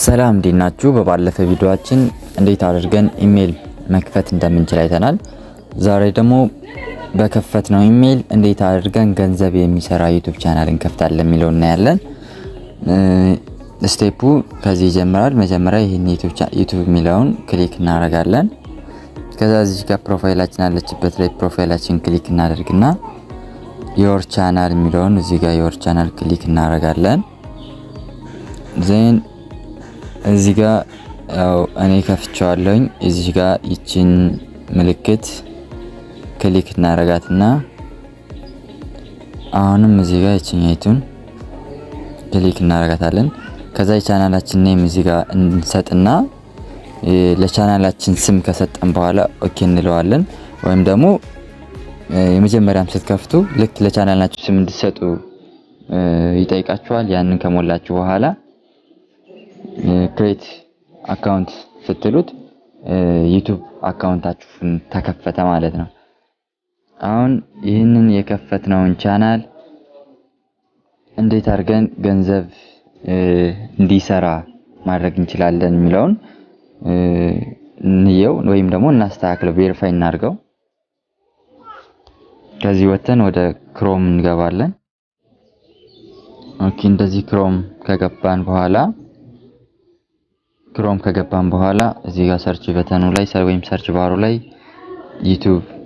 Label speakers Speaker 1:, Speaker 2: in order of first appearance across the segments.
Speaker 1: ሰላም እንዴት ናችሁ? በባለፈ ቪዲዮአችን እንዴት አድርገን ኢሜል መክፈት እንደምንችል አይተናል። ዛሬ ደግሞ በከፈትነው ኢሜል እንዴት አድርገን ገንዘብ የሚሰራ ዩቲዩብ ቻናል እንከፍታለን የሚለው እናያለን። ስቴፑ ከዚህ ይጀምራል። መጀመሪያ ይሄን ዩቲዩብ የሚለውን ክሊክ እናደርጋለን። ከዛ እዚህ ጋር ፕሮፋይላችን አለችበት ላይ ፕሮፋይላችን ክሊክ እናደርግና ዮር ቻናል የሚለውን እዚህ ጋር ዮር ቻናል ክሊክ እናደርጋለን። ዜን እዚህ ጋር እኔ ከፍቼዋለሁኝ። እዚህ ጋር ይችን ምልክት ክሊክ እናደርጋትና አሁንም እዚህ ጋር ይችኛይቱን ክሊክ እናደርጋታለን። ከዛ የቻናላችን ኔም እዚህ ጋር እንሰጥና ለቻናላችን ስም ከሰጠን በኋላ ኦኬ እንለዋለን። ወይም ደግሞ የመጀመሪያም ስትከፍቱ ልክ ለቻናላችሁ ስም እንድትሰጡ ይጠይቃችኋል። ያንን ከሞላችሁ በኋላ ክሬት አካውንት ስትሉት ዩቲዩብ አካውንታችሁን ተከፈተ ማለት ነው። አሁን ይህንን የከፈትነውን ቻናል እንዴት አድርገን ገንዘብ እንዲሰራ ማድረግ እንችላለን የሚለውን እንየው፣ ወይም ደግሞ እናስተካክለው፣ ቬሪፋይ እናድርገው። ከዚህ ወተን ወደ ክሮም እንገባለን። ኦኬ፣ እንደዚህ ክሮም ከገባን በኋላ እዚህ ጋር ሰርች በተኑ ላይ ወይም ሰርች ባሩ ላይ youtube.com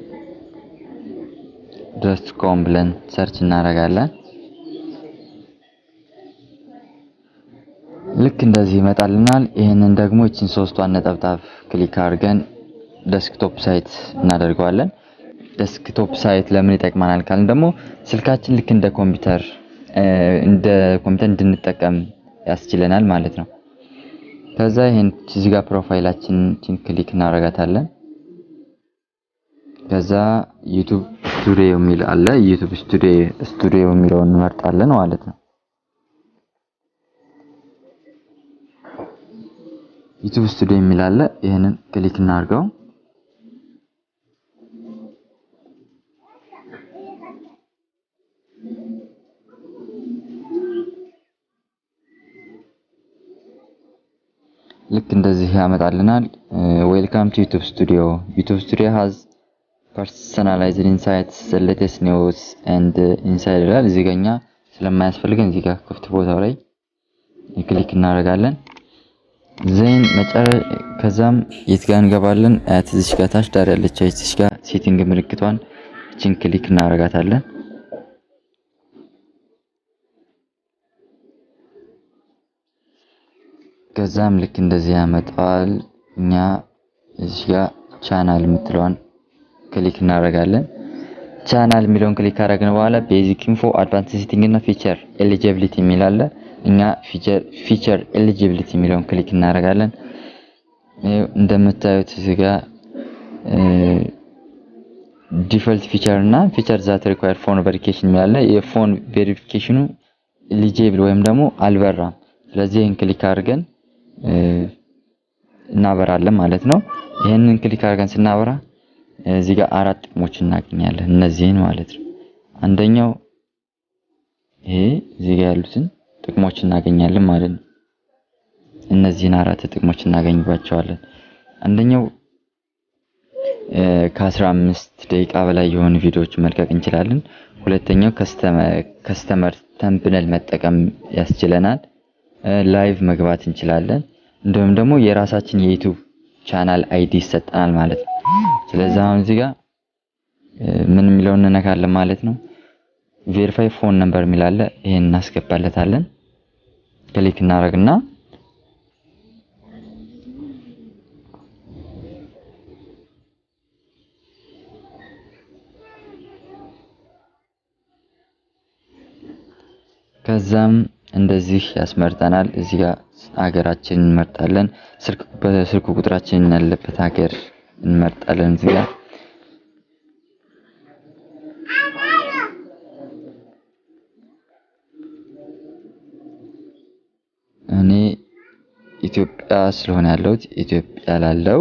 Speaker 1: ብለን ሰርች እናደርጋለን። ልክ እንደዚህ ይመጣልናል። ይሄንን ደግሞ እቺን ሶስቷን ነጠብጣብ ክሊክ አድርገን ዴስክቶፕ ሳይት እናደርገዋለን። ዴስክቶፕ ሳይት ለምን ይጠቅማናል ካልን ደግሞ ስልካችን ልክ እንደ ኮምፒውተር እንድንጠቀም ያስችለናል ማለት ነው። ከዛ ይሄን እዚህ ጋር ፕሮፋይላችንን ክሊክ እናደርጋታለን። ከዛ ዩቲዩብ ስቱዲዮ የሚል አለ። ዩቲዩብ ስቱዲዮ የሚለውን እንመርጣለን ማለት ነው። ዩቲዩብ ስቱዲዮ የሚል አለ። ይሄንን ክሊክ እናድርገው። ልክ እንደዚህ ያመጣልናል። ዌልካም ቱ ዩቲዩብ ስቱዲዮ። ዩቲዩብ ስቱዲዮ has personalized insights, the latest news and insight ይላል። እዚህ ጋር እኛ ስለማያስፈልገን እዚህ ጋር ክፍት ቦታው ላይ ክሊክ እናደርጋለን። ዜን ከዛም የት ጋር እንገባለን? እዚህ ጋር ታች ዳር ያለች እዚህ ጋር ሴቲንግ ምልክቷን እቺን ክሊክ እናደርጋታለን። ከዛም ልክ እንደዚህ ያመጣዋል። እኛ እዚህ ጋር ቻናል የምትለዋን ክሊክ እናደርጋለን። ቻናል የሚለውን ክሊክ ካደረግን በኋላ ቤዚክ ኢንፎ፣ አድቫንስ ሴቲንግ እና ፊቸር ኤሊጂቢሊቲ የሚል አለ። እኛ ፊቸር ኤሊጂቢሊቲ የሚለውን ክሊክ እናደርጋለን። እንደምታዩት እዚህ ጋር ዲፎልት ፊቸር እና ፊቸር ዛት ሪኳየር ፎን ቬሪፊኬሽን የሚል አለ። የፎን ቬሪፊኬሽኑ ኤሊጂብል ወይም ደግሞ አልበራም። ስለዚህ ይሄን ክሊክ አድርገን እናበራለን ማለት ነው። ይሄንን ክሊክ አድርገን ስናበራ እዚህ ጋር አራት ጥቅሞች እናገኛለን። እነዚህን ማለት ነው። አንደኛው ይሄ እዚህ ጋር ያሉትን ጥቅሞች እናገኛለን ማለት ነው። እነዚህን አራት ጥቅሞች እናገኝባቸዋለን። አንደኛው ከ15 ደቂቃ በላይ የሆኑ ቪዲዮዎች መልቀቅ እንችላለን። ሁለተኛው ከስተመር ተምብነል መጠቀም ያስችለናል። ላይቭ መግባት እንችላለን። እንዲሁም ደግሞ የራሳችን የዩቲዩብ ቻናል አይዲ ይሰጠናል ማለት ነው። ስለዚህ አሁን እዚህ ጋር ምን የሚለውን እንነካለን ማለት ነው። ቬሪፋይ ፎን ነምበር የሚል አለ። ይሄን እናስገባለታለን። ክሊክ እናደርግና ከዛም እንደዚህ ያስመርጠናል። እዚህ ጋር ሀገራችንን እንመርጣለን። ስልክ ቁጥራችንን ያለበት ሀገር እንመርጣለን። እዚህ ጋር እኔ ኢትዮጵያ ስለሆነ ያለሁት ኢትዮጵያ ላለው።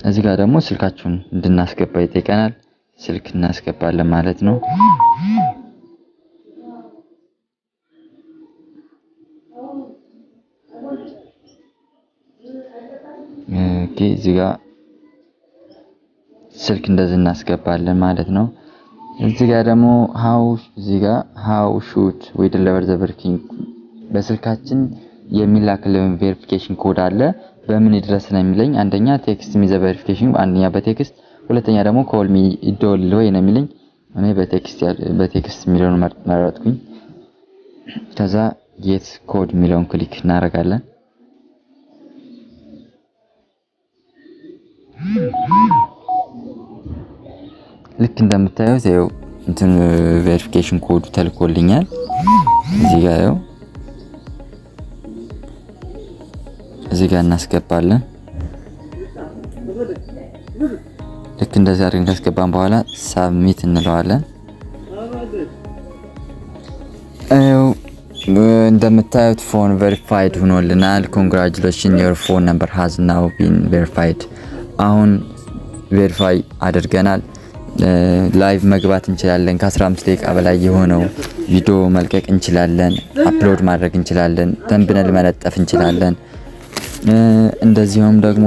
Speaker 1: እዚህ ጋር ደግሞ ስልካችሁን እንድናስገባ ይጠይቀናል። ስልክ እናስገባለን ማለት ነው። ኦኬ እዚህ ጋር ስልክ እንደዚህ እናስገባለን ማለት ነው። እዚህ ጋር ደግሞ how should we deliver the verification በስልካችን የሚላክልን ቬሪፊኬሽን ኮድ አለ። በምን ይድረስ ነው የሚለኝ። አንደኛ ቴክስት ሚ ዘ ቬሪፊኬሽን፣ አንደኛ በቴክስት፣ ሁለተኛ ደግሞ ኮል ሚ ይደውል ወይ ነው የሚለኝ። እኔ በቴክስት የሚለውን መረጥኩኝ። ከዛ ጌት ኮድ የሚለውን ክሊክ እናደርጋለን። ልክ እንደምታዩት ይኸው እንትን ቬሪፊኬሽን ኮዱ ተልኮልኛል። እዚህ ጋር ይኸው እዚህ ጋር እናስገባለን። ልክ እንደዚህ አድርገን ካስገባን በኋላ ሳብሚት እንለዋለን። ይኸው እንደምታዩት ፎን ቬሪፋይድ ሆኖልናል። ኮንግራቹሌሽን ዮር ፎን ነምበር ሃዝ ናው ቢን ቬሪፋይድ። አሁን ቬሪፋይ አድርገናል። ላይቭ መግባት እንችላለን። ከ15 ደቂቃ በላይ የሆነው ቪዲዮ መልቀቅ እንችላለን። አፕሎድ ማድረግ እንችላለን። ተንብነል መለጠፍ እንችላለን። እንደዚሁም ደግሞ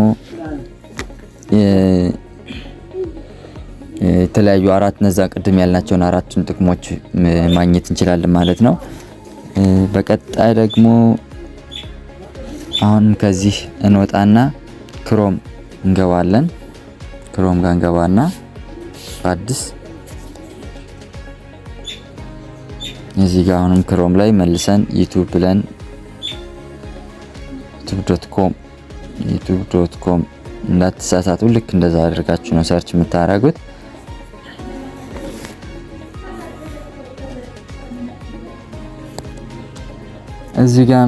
Speaker 1: የተለያዩ ነዛ ቅድም ያልናቸውን አራቱን ጥቅሞች ማግኘት እንችላለን ማለት ነው። በቀጣይ ደግሞ አሁን ከዚህ እንወጣና ክሮም እንገባለን። ክሮም ጋር እንገባና አዲስ እዚህ ጋር አሁንም ክሮም ላይ መልሰን ዩቲዩብ ብለን youtube.com እንዳትሳሳቱ። ልክ እንደዛ አድርጋችሁ ነው ሰርች የምታደርጉት። እዚህ ጋር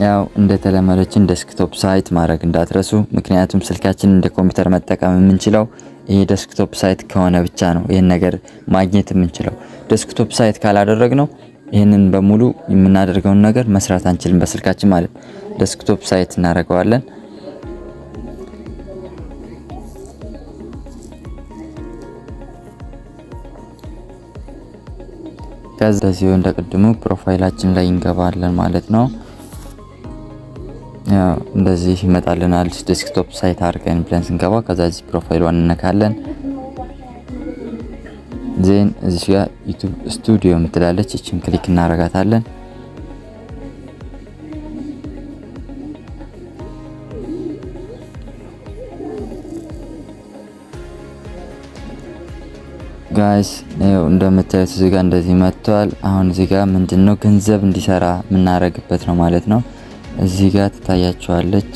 Speaker 1: ያው እንደተለመደችን ዴስክቶፕ ሳይት ማድረግ እንዳትረሱ። ምክንያቱም ስልካችን እንደ ኮምፒውተር መጠቀም የምንችለው ይሄ ዴስክቶፕ ሳይት ከሆነ ብቻ ነው ይሄን ነገር ማግኘት የምንችለው። ዴስክቶፕ ሳይት ካላደረግነው ይሄንን በሙሉ የምናደርገውን ነገር መስራት አንችልም በስልካችን ማለት። ዴስክቶፕ ሳይት እናደርገዋለን። ከዛ ሲሆን እንደቀድሞ ፕሮፋይላችን ላይ እንገባለን ማለት ነው። ያው እንደዚህ ይመጣልናል። ዴስክቶፕ ሳይት አድርገን ብለን ስንገባ ከዛ እዚህ ፕሮፋይሏን እንነካለን። ዜን እዚህ ጋር ዩቲዩብ ስቱዲዮ የምትላለች እቺን ክሊክ እናረጋታለን። ጋይስ ነው እንደምታዩት እዚህ ጋር እንደዚህ መጥቷል። አሁን እዚህ ጋር ምንድነው ገንዘብ እንዲሰራ የምናረግበት ነው ማለት ነው። እዚህ ጋር ትታያችኋለች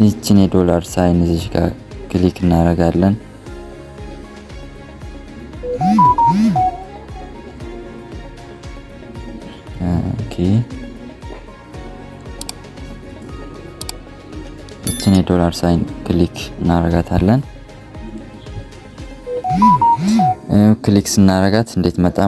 Speaker 1: ይቺን የዶላር ሳይን እዚህ ጋር ክሊክ እናረጋለን። ኦኬ ይቺን የዶላር ሳይን ክሊክ እናረጋታለን። ክሊክ ስናረጋት እንዴት መጣ